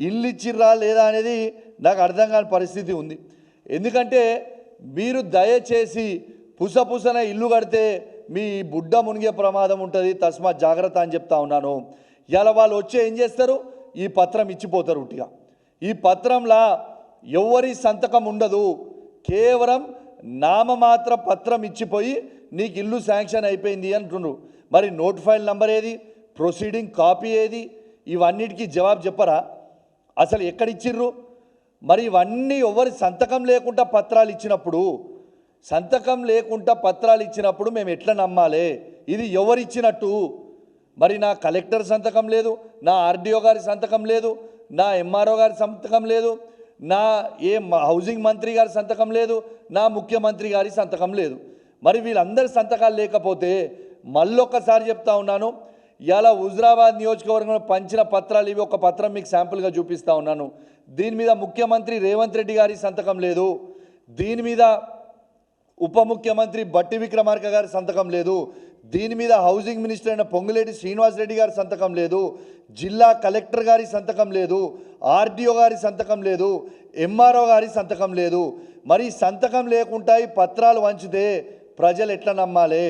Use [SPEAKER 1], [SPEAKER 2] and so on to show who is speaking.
[SPEAKER 1] ఇల్లు ఇచ్చిర్రా లేదా అనేది నాకు అర్థం కాని పరిస్థితి ఉంది. ఎందుకంటే మీరు దయచేసి పుసపుసన ఇల్లు కడితే మీ బుడ్డ మునిగే ప్రమాదం ఉంటుంది, తస్మాత్ జాగ్రత్త అని చెప్తా ఉన్నాను. ఇలా వాళ్ళు వచ్చి ఏం చేస్తారు, ఈ పత్రం ఇచ్చిపోతారు ఉట్టిగా. ఈ పత్రంలా ఎవరి సంతకం ఉండదు, కేవలం నామమాత్ర పత్రం ఇచ్చిపోయి నీకు ఇల్లు శాంక్షన్ అయిపోయింది అంటున్నారు. మరి నోట్ ఫైల్ నంబర్ ఏది, ప్రొసీడింగ్ కాపీ ఏది, ఇవన్నిటికీ జవాబు చెప్పరా? అసలు ఎక్కడిచ్చిర్రు? మరి ఇవన్నీ ఎవరి సంతకం లేకుండా పత్రాలు ఇచ్చినప్పుడు, మేము ఎట్లా నమ్మాలి ఇది ఎవరిచ్చినట్టు? మరి నా కలెక్టర్ సంతకం లేదు, నా ఆర్డీఓ గారి సంతకం లేదు, నా ఎంఆర్ఓ గారి సంతకం లేదు, నా హౌసింగ్ మంత్రి గారి సంతకం లేదు, నా ముఖ్యమంత్రి గారి సంతకం లేదు. మరి వీళ్ళందరి సంతకాలు లేకపోతే మళ్ళొక్కసారి చెప్తా ఉన్నాను, ఇలా హుజురాబాద్ నియోజకవర్గంలో పంచిన పత్రాలు ఇవి. ఒక పత్రం మీకు శాంపుల్గా చూపిస్తూ ఉన్నాను. దీని మీద ముఖ్యమంత్రి రేవంత్ రెడ్డి గారి సంతకం లేదు, దీని మీద ఉప ముఖ్యమంత్రి బట్టి విక్రమార్క గారి సంతకం లేదు, దీని మీద హౌసింగ్ మినిస్టర్ అయిన పొంగులేటి శ్రీనివాస్ రెడ్డి గారి సంతకం లేదు, జిల్లా కలెక్టర్ గారి సంతకం లేదు, ఆర్డీఓ గారి సంతకం లేదు, ఎంఆర్ఓ గారి సంతకం లేదు. మరి సంతకం లేకుండా ఈ పత్రాలు వంచితే ప్రజలు ఎట్లా నమ్మాలి?